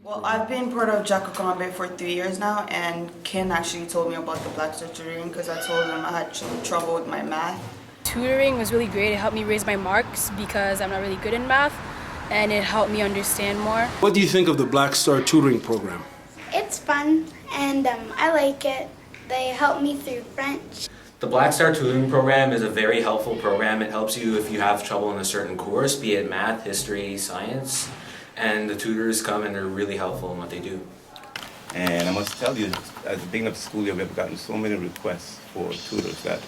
Well, I've been part of Jaku Konbit for 3 years now, and Ken actually told me about the Black Star Tutoring because I told him I had trouble with my math. Tutoring was really great. It helped me raise my marks because I'm not really good in math, and it helped me understand more. What do you think of the Black Star Tutoring program? It's fun, and I like it. They help me through French. The Black Star Tutoring program is a very helpful program. It helps you if you have trouble in a certain course, be it math, history, science, and the tutors come and they're really helpful in what they do. And I must tell you, at the beginning of the school year, we have gotten so many requests for tutors that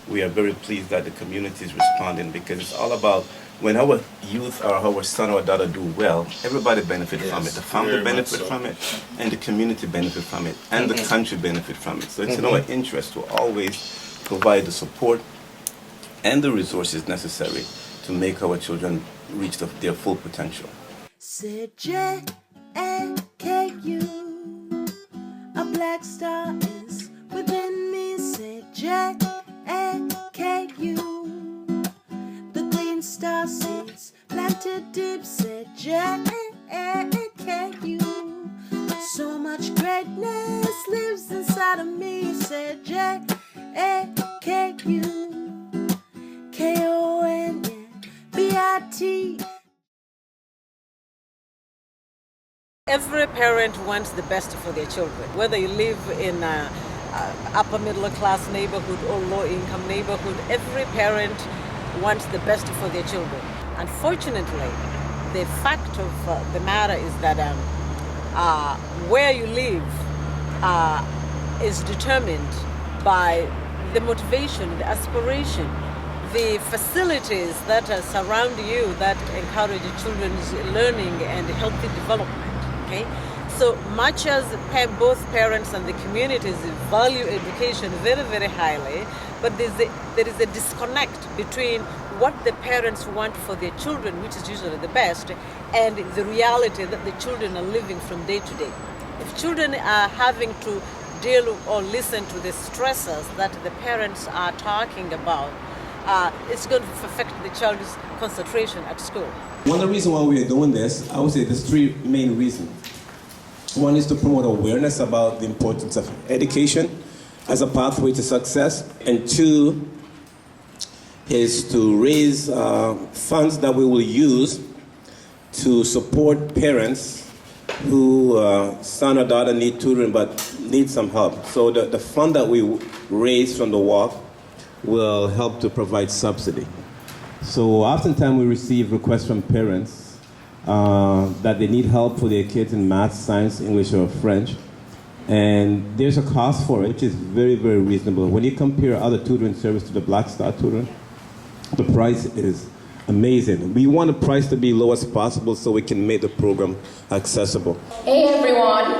we are very pleased that the community is responding, because it's all about when our youth or our son or daughter do well, everybody benefits from it. The family benefit from it, and the community benefit from it, and the country benefit from it. So it's in our interest to always provide the support and the resources necessary to make our children reach their full potential. Said J-A-K-U, a black star is within me. Said J-A-K-U, the green star seeds planted deep. Said J-A-K-U, so much greatness lives inside of me. Said J-A-K-U, K-O-N-B-I-T. Every parent wants the best for their children, whether you live in an upper middle class neighborhood or low income neighborhood. Every parent wants the best for their children. Unfortunately, the fact of the matter is that where you live is determined by the motivation, the aspiration, the facilities that surround you that encourage children's learning and healthy development. Okay? So much as both parents and the communities value education very, very highly, but there is a disconnect between what the parents want for their children, which is usually the best, and the reality that the children are living from day to day. If children are having to deal or listen to the stressors that the parents are talking about, it's going to affect the child's concentration at school. One of the reasons why we are doing this, I would say there's three main reasons. One is to promote awareness about the importance of education as a pathway to success. And two is to raise funds that we will use to support parents who son or daughter need tutoring but need some help. So the fund that we raise from the walk will help to provide subsidy. So oftentimes we receive requests from parents that they need help for their kids in math, science, English, or French. And there's a cost for it, which is very, very reasonable. When you compare other tutoring service to the Black Star Tutoring, the price is amazing. We want the price to be low as possible so we can make the program accessible. Hey everyone.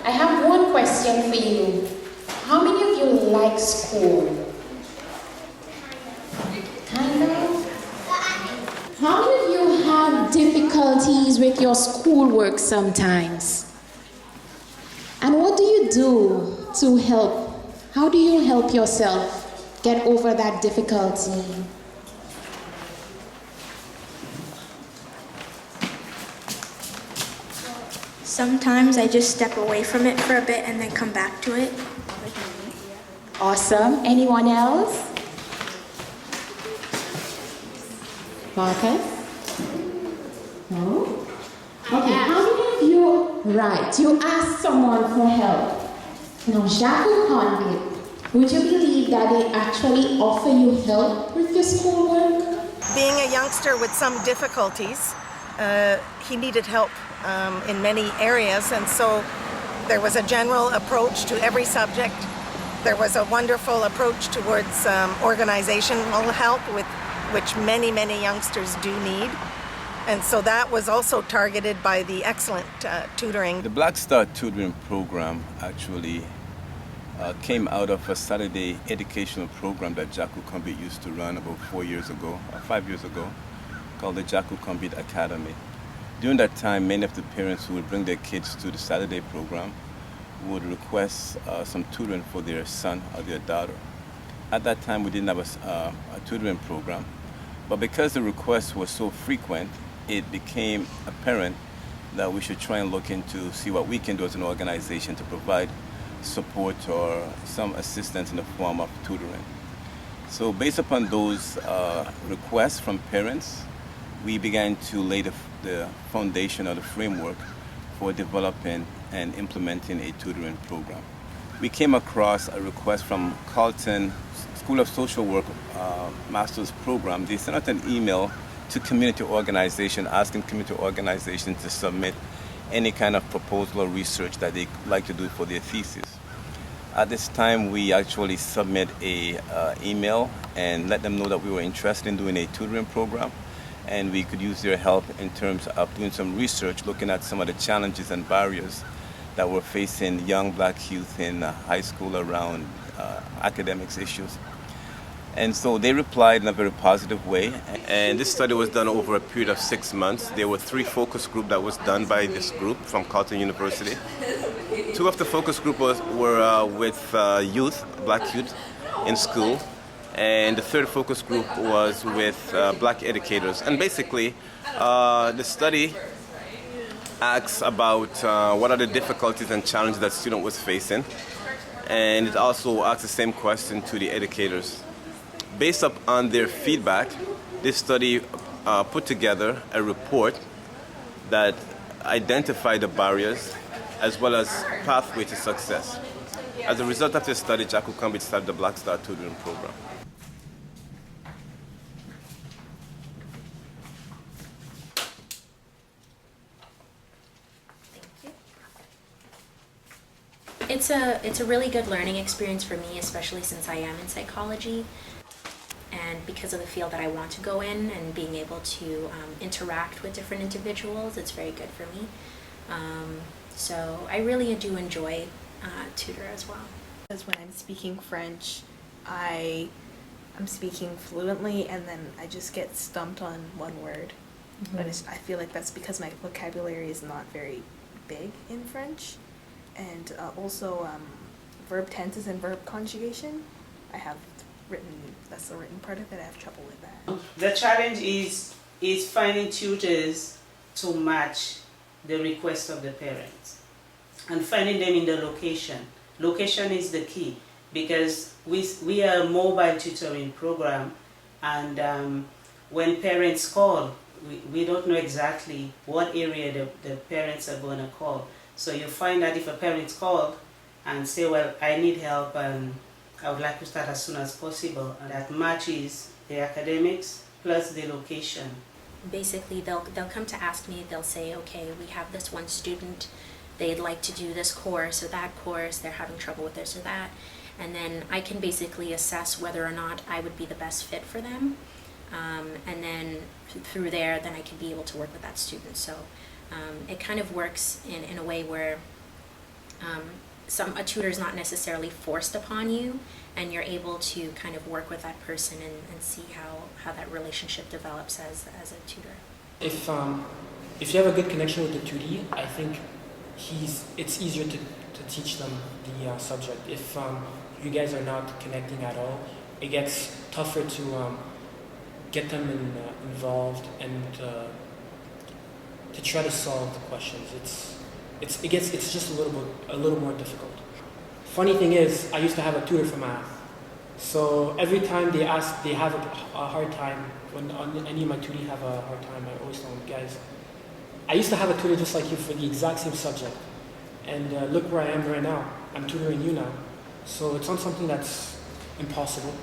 I have one question for you. How many of you like school? Kind of. How many of you have difficulties with your schoolwork sometimes? And what do you do to help? How do you help yourself get over that difficulty? Sometimes I just step away from it for a bit and then come back to it. Awesome. Anyone else? Marcus? No? Okay, how many of you, right, you asked someone for help. Now, Jaku Konbit, would you believe that they actually offer you help with your schoolwork? Being a youngster with some difficulties, he needed help in many areas, and so there was a general approach to every subject. There was a wonderful approach towards organizational help, with which many, many youngsters do need. And so that was also targeted by the excellent tutoring. The Black Star Tutoring program actually came out of a Saturday educational program that Jaku Konbit used to run about 5 years ago, called the Jaku Konbit Academy. During that time, many of the parents who would bring their kids to the Saturday program would request some tutoring for their son or their daughter. At that time, we didn't have a tutoring program, but because the requests were so frequent, it became apparent that we should try and look into, see what we can do as an organization to provide support or some assistance in the form of tutoring. So based upon those requests from parents, we began to lay the foundation or the framework for developing and implementing a tutoring program. We came across a request from Carleton School of Social Work Master's Program. They sent out an email to community organization, asking community organizations to submit any kind of proposal or research that they like to do for their thesis. At this time, we actually submit a email and let them know that we were interested in doing a tutoring program, and we could use their help in terms of doing some research, looking at some of the challenges and barriers that were facing young black youth in high school around academics issues. And so they replied in a very positive way. And this study was done over a period of 6 months. There were 3 focus groups that was done by this group from Carleton University. 2 of the focus group were with youth, black youth in school. And the 3rd focus group was with black educators. And basically, the study asks about what are the difficulties and challenges that student was facing. And it also asks the same question to the educators. Based on their feedback, this study put together a report that identified the barriers as well as pathway to success. As a result of this study, Jaku Konbit started the Black Star Tutoring program. It's a really good learning experience for me, especially since I am in psychology. And because of the field that I want to go in and being able to interact with different individuals, it's very good for me. So I really do enjoy tutor as well. Because when I'm speaking French, I'm speaking fluently and then I just get stumped on one word. Mm-hmm. But I feel like that's because my vocabulary is not very big in French. And also verb tenses and verb conjugation, that's the written part of it, I have trouble with that. The challenge is finding tutors to match the request of the parents and finding them in the location. Location is the key because we are a mobile tutoring program, and when parents call, we don't know exactly what area the parents are going to call. So you find that if a parent called and say, well, I need help and I would like to start as soon as possible, and that matches the academics plus the location. Basically, they'll come to ask me, they'll say, okay, we have this one student, they'd like to do this course or that course, they're having trouble with this or that, and then I can basically assess whether or not I would be the best fit for them, and then through there, then I can be able to work with that student. So it kind of works in a way where a tutor is not necessarily forced upon you, and you're able to kind of work with that person and see how that relationship develops as a tutor. If you have a good connection with the tutee, I think it's easier to teach them the subject. If you guys are not connecting at all, it gets tougher to get them involved and to try to solve the questions. It's just a little more difficult. Funny thing is, I used to have a tutor for math. So every time they have a hard time, when any of my tutees have a hard time, I always tell them, guys, I used to have a tutor just like you for the exact same subject. And look where I am right now. I'm tutoring you now. So it's not something that's impossible.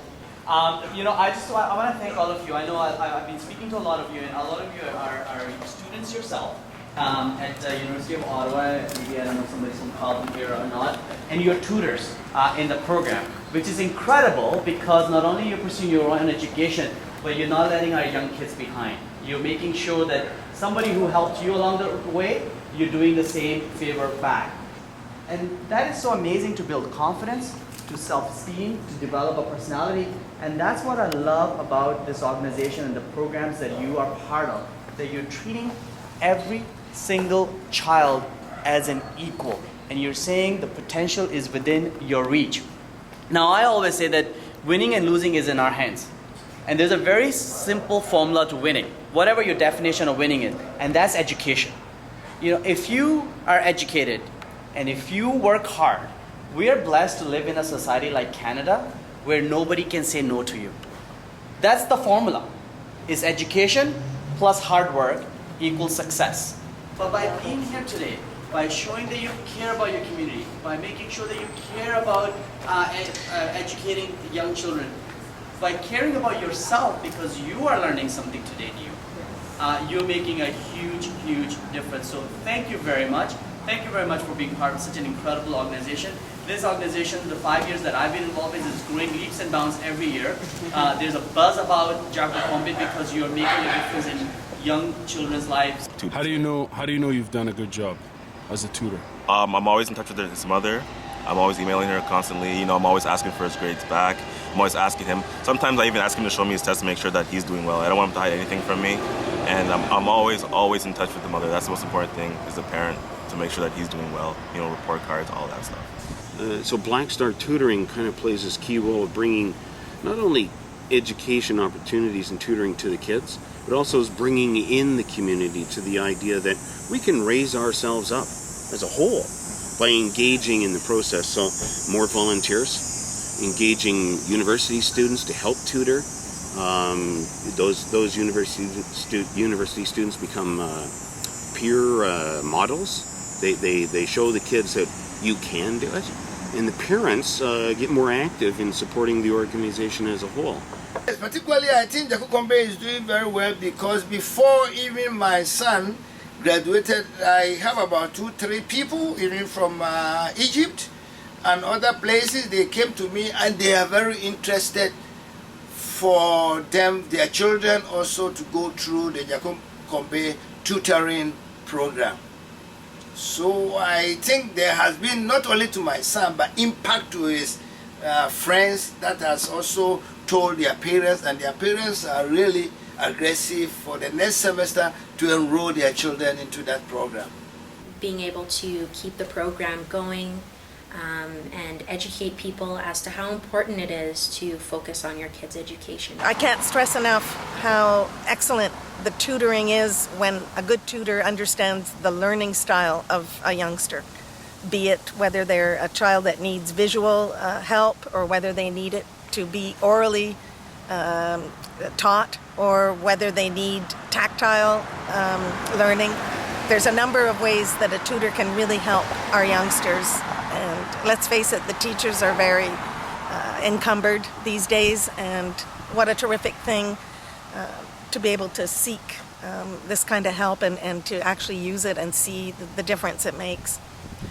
I want to thank all of you. I know I've been speaking to a lot of you, and a lot of you are students yourself at the University of Ottawa. Maybe I don't know if somebody's from Carleton here or not. And you're tutors in the program, which is incredible because not only you're pursuing your own education, but you're not letting our young kids behind. You're making sure that somebody who helped you along the way, you're doing the same favor back. And that is so amazing to build confidence, to self-esteem, to develop a personality. And that's what I love about this organization and the programs that you are part of, that you're treating every single child as an equal. And you're saying the potential is within your reach. Now, I always say that winning and losing is in our hands. And there's a very simple formula to winning, whatever your definition of winning is, and that's education. You know, if you are educated and if you work hard, we are blessed to live in a society like Canada where nobody can say no to you. That's the formula. Is education plus hard work equals success. But by being here today, by showing that you care about your community, by making sure that you care about educating young children, by caring about yourself because you are learning something today new, you're making a huge, huge difference. So thank you very much. Thank you very much for being part of such an incredible organization. This organization, the 5 years that I've been involved in, is growing leaps and bounds every year. There's a buzz about Jaku Konbit because you're making a difference in young children's lives. How do you know you've done a good job as a tutor? I'm always in touch with his mother. I'm always emailing her constantly. You know, I'm always asking for his grades back. I'm always asking him. Sometimes I even ask him to show me his tests to make sure that he's doing well. I don't want him to hide anything from me. And I'm always in touch with the mother. That's the most important thing, as a parent, to make sure that he's doing well. You know, report cards, all that stuff. So Black Star Tutoring kind of plays this key role of bringing not only education opportunities and tutoring to the kids, but also is bringing in the community to the idea that we can raise ourselves up as a whole by engaging in the process. So more volunteers, engaging university students to help tutor. Those university students become peer models. They show the kids that you can do it. And the parents get more active in supporting the organization as a whole. Particularly, I think Jaku Konbit is doing very well because before even my son graduated, I have about 2-3 people, even from Egypt and other places. They came to me and they are very interested for them, their children also to go through the Jaku Konbit tutoring program. So I think there has been not only to my son but impact to his friends that has also told their parents, and their parents are really aggressive for the next semester to enroll their children into that program. Being able to keep the program going and educate people as to how important it is to focus on your kids' education. I can't stress enough how excellent the tutoring is when a good tutor understands the learning style of a youngster, be it whether they're a child that needs visual help or whether they need it to be orally taught or whether they need tactile learning. There's a number of ways that a tutor can really help our youngsters. And let's face it, the teachers are very encumbered these days, and what a terrific thing to be able to seek this kind of help and to actually use it and see the difference it makes.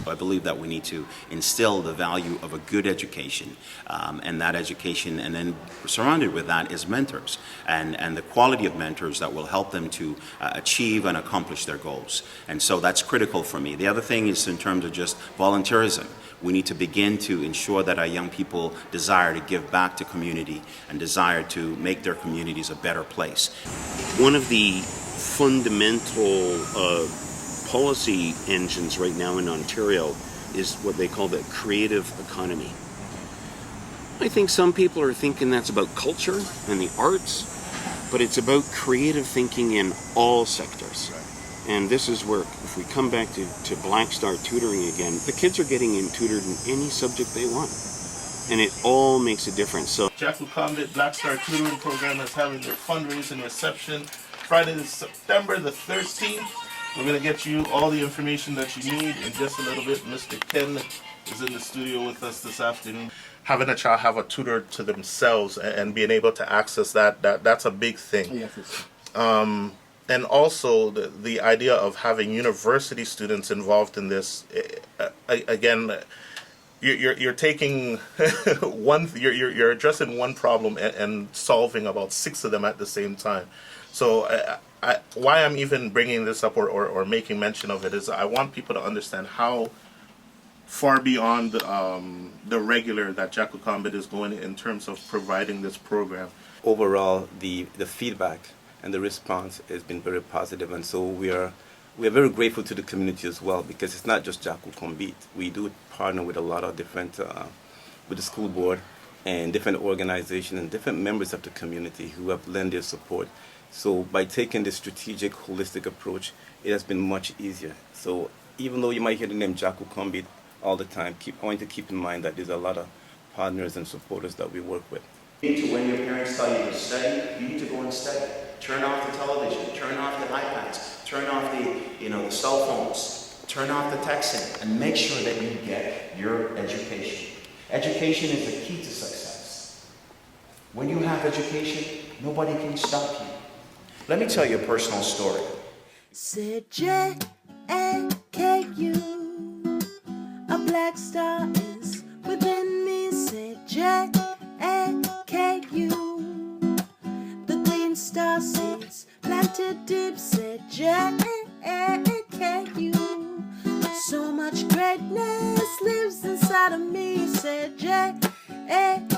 I believe that we need to instill the value of a good education, and that education, and then surrounded with that is mentors, and the quality of mentors that will help them to achieve and accomplish their goals. And so that's critical for me. The other thing is in terms of just volunteerism. We need to begin to ensure that our young people desire to give back to community and desire to make their communities a better place. One of the fundamental policy engines right now in Ontario is what they call the creative economy. I think some people are thinking that's about culture and the arts, but it's about creative thinking in all sectors. And this is where, if we come back to Black Star Tutoring again, the kids are getting tutored in any subject they want. And it all makes a difference. So Jaku Konbit Black Star Tutoring Program is having their fundraising reception Friday, September the 13th. We're going to get you all the information that you need in just a little bit. Mr. Ken is in the studio with us this afternoon. Having a child have a tutor to themselves and being able to access that's a big thing. Yes. And also the idea of having university students involved in this, again, you're taking you're addressing one problem and solving about 6 of them at the same time. So why I'm even bringing this up or making mention of it is I want people to understand how far beyond the regular that Jaku Konbit is going in terms of providing this program. Overall, the feedback and the response has been very positive, and so we are very grateful to the community as well, because it's not just Jaku Konbit. We do partner with a lot of different, with the school board and different organizations and different members of the community who have lent their support So by taking this strategic, holistic approach, it has been much easier. So even though you might hear the name Jaku Konbit all the time, I want you to keep in mind that there's a lot of partners and supporters that we work with. You need to, when your parents tell you to study, you need to go and study. Turn off the television, turn off the iPads, turn off the cell phones, turn off the texting, and make sure that you get your education. Education is the key to success. When you have education, nobody can stop you. Let me tell you a personal story. Said J-A-K-U, a black star is within me. Said J-A-K-U, the green star seeds planted deep. Said J-A-K-U, so much greatness lives inside of me. Said J-A-K-U.